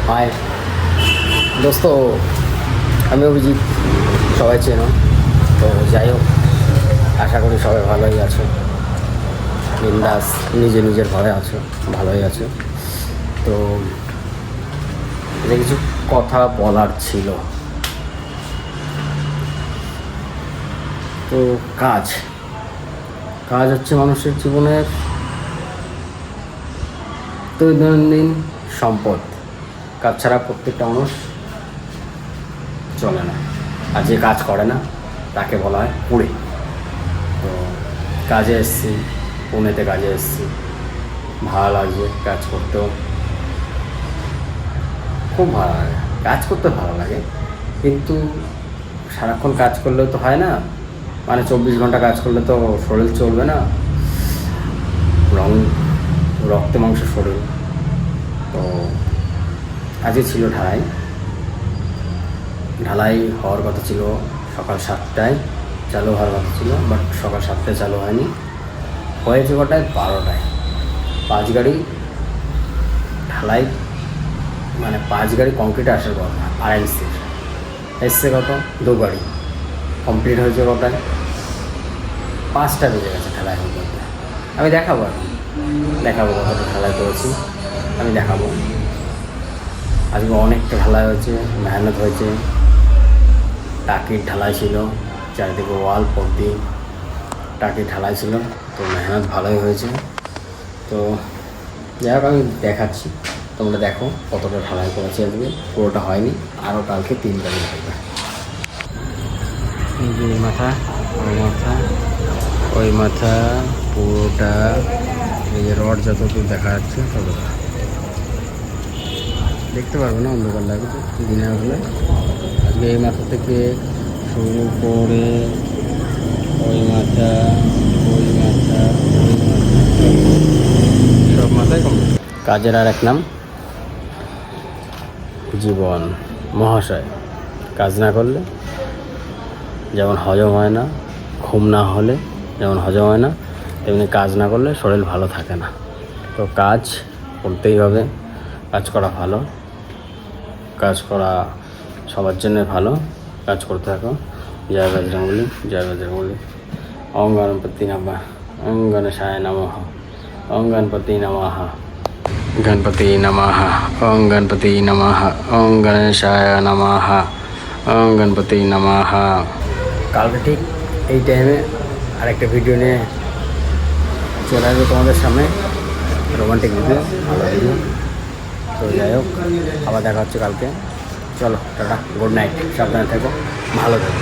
High দোস্ত, আমি অভিজিৎ, সবাই চেনো। তো যাই হোক, আশা করি সবাই ভালোই আছো, বিন্দাস নিজের ঘরে আছো, ভালোই আছো। তো যে কিছু কথা বলার ছিল, তো কাজ হচ্ছে মানুষের জীবনের দৈনন্দিন সম্পদ। কাজ ছাড়া প্রত্যেকটা মানুষ চলে না, আর যে কাজ করে না তাকে বলা হয় কুড়ে। তো কাজে এসেছি, পুনেতে কাজে এসেছি, ভালো লাগছে কাজ করতেও, খুব ভালো লাগে কাজ করতে, ভালো লাগে। কিন্তু সারাক্ষণ কাজ করলেও তো হয় না, মানে 24 ঘন্টা কাজ করলে তো শরীর চলবে না, রক্তে মাংস শরীর। তো আজকে ছিল ঢালাই হওয়ার কথা ছিল সকাল 7টায়, চালু হওয়ার কথা ছিল, বাট সকাল 7টায় চালু হয়নি, হয়েছে কটায় 12টায়। 5 গাড়ি ঢালাই, মানে 5 গাড়ি কংক্রিট আসার কথা, আরএনসির এসছে কত 2 গাড়ি, কমপ্লিট হয়েছে কটায় 5টা বেজে গেছে ঢালাই হতে। আমি দেখাবো কতটা ঢালাই করেছি, আমি দেখাবো। আজকে অনেকটা ঢালাই হয়েছে, মেহনত হয়েছে। টাকির ঢালাই ছিল, চারিদিকে ওয়াল পর্দি টাকির ঢালাই ছিল, তো মেহনত ভালোই হয়েছে। তো যাই হোক, আমি দেখাচ্ছি, তোমরা দেখো কতটা ঢালাই করেছি। আজকে পুরোটা হয়নি, আরও কালকে 3 গাড়ি লাগবে। এই মাথা, ওই মাথা পুরোটা, এই যে রড যতদূর দেখা যাচ্ছে ততটা দেখতে পারবো না, অন্ধকার লাগবে তো দিনের হলে। আজকে এই মাথা থেকে শুরু করে ওই মাথা সব মাথায় কমপ্লিট। কাজের আর এক নাম জীবন মহাশয়। কাজ না করলে যেমন হজম হয় না, ঘুম না হলে যেমন হজম হয় না, তেমনি কাজ না করলে শরীর ভালো থাকে না। তো কাজ করতেই হবে, কাজ করা ভালো, কাজ করা সবার জন্য ভালো। কাজ করতে থাকো। জয় বজরংবলী, জয় বজরংবলী। ওম গণপতি নমঃ, ওম গণেশায় নমঃ, ওম গণপতি নমঃ, গণপতি নমঃ, ওম গণপতি নমঃ, ওম গণেশায় নমঃ, ওম গণপতি নমঃ। কালকে ঠিক এই টাইমে আরেকটা ভিডিও নিয়ে চলে আসবে তোমাদের সামনে, রোমান্টিক ভিডিও, ভালো ভিডিও। তো যাই হোক, আবার দেখা হচ্ছে কালকে। চলো টাটা, গুড নাইট, সাবধানে থেকো, ভালো থেকো।